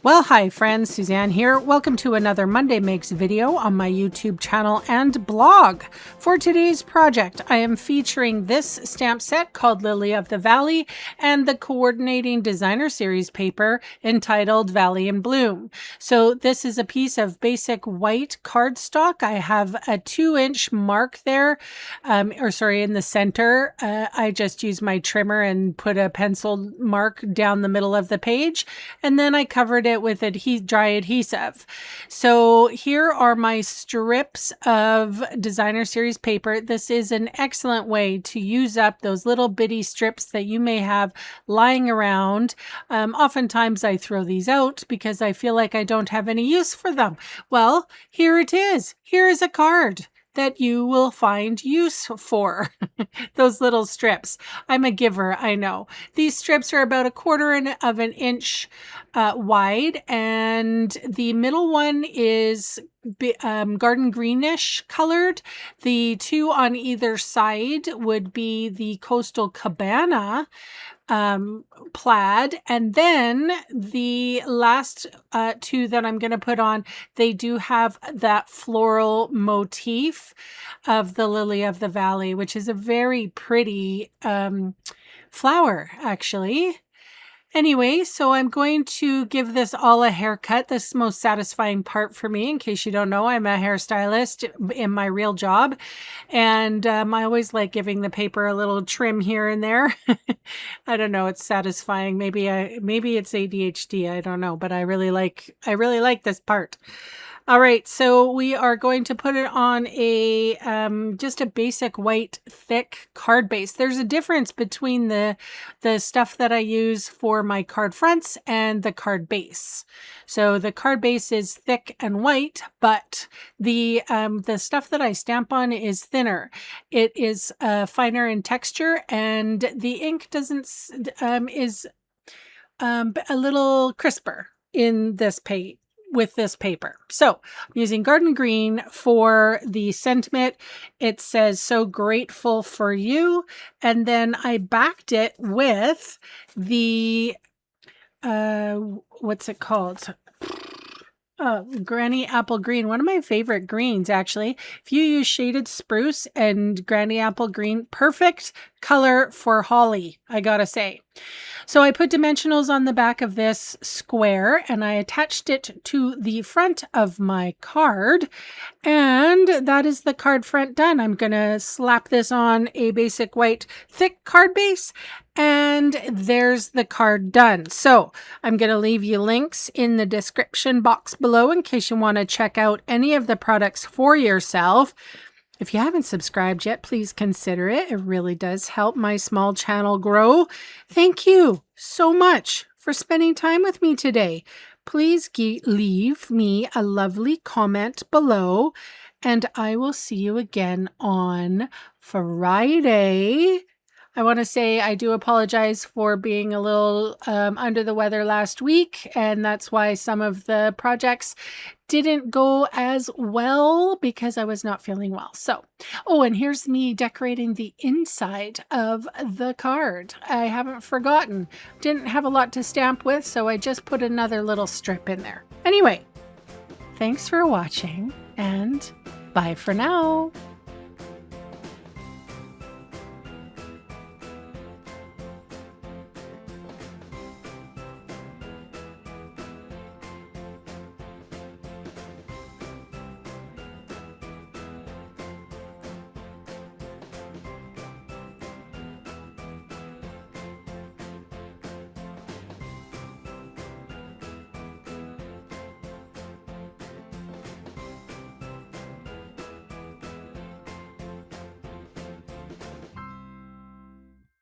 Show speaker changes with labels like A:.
A: Well, hi friends, Suzanne here. Welcome to another Monday Makes video on my YouTube channel and blog. For today's project, I am featuring this stamp set called Lily of the Valley and the coordinating designer series paper entitled Valley in Bloom. So this is a piece of basic white cardstock. I have a 2-inch mark there, in the center. I just used my trimmer and put a pencil mark down the middle of the page, and then I covered it with dry adhesive. So here are my strips of designer series paper. This is an excellent way to use up those little bitty strips that you may have lying around. Oftentimes I throw these out because I feel like I don't have any use for them. Well, here it is. Here is a card that you will find use for. Those little strips. I'm a giver, I know. These strips are about 1/4 of an inch wide, and the middle one is garden greenish colored. The two on either side would be the Coastal Cabana plaid, and then the last two that I'm going to put on, they do have that floral motif of the Lily of the Valley, which is a very pretty flower, actually. Anyway, so I'm going to give this all a haircut. This is the most satisfying part for me. In case you don't know, I'm a hairstylist in my real job. And I always like giving the paper a little trim here and there. I don't know, it's satisfying. Maybe it's ADHD, I don't know, but I really like this part. All right, so we are going to put it on a just a basic white thick card base. There's a difference between the stuff that I use for my card fronts and the card base. So the card base is thick and white, but the stuff that I stamp on is thinner. It is finer in texture, and the ink is a little crisper in this page. With this paper. So I'm using garden green for the sentiment. It says, "So grateful for you." And then I backed it with the, what's it called? Granny Apple Green, one of my favorite greens, actually. If you use shaded spruce and Granny Apple Green, perfect color for holly, I gotta say. So I put dimensionals on the back of this square, and I attached it to the front of my card, and that is the card front done. I'm gonna slap this on a basic white thick card base, and there's the card done. So I'm going to leave you links in the description box below in case you want to check out any of the products for yourself. If you haven't subscribed yet, please consider it. It really does help my small channel grow. Thank you so much for spending time with me today. Please leave me a lovely comment below, and I will see you again on Friday. I want to say I do apologize for being a little under the weather last week, and that's why some of the projects didn't go as well because I was not feeling well. So, oh, and here's me decorating the inside of the card. I haven't forgotten. Didn't have a lot to stamp with, so I just put another little strip in there. Anyway, thanks for watching, and bye for now.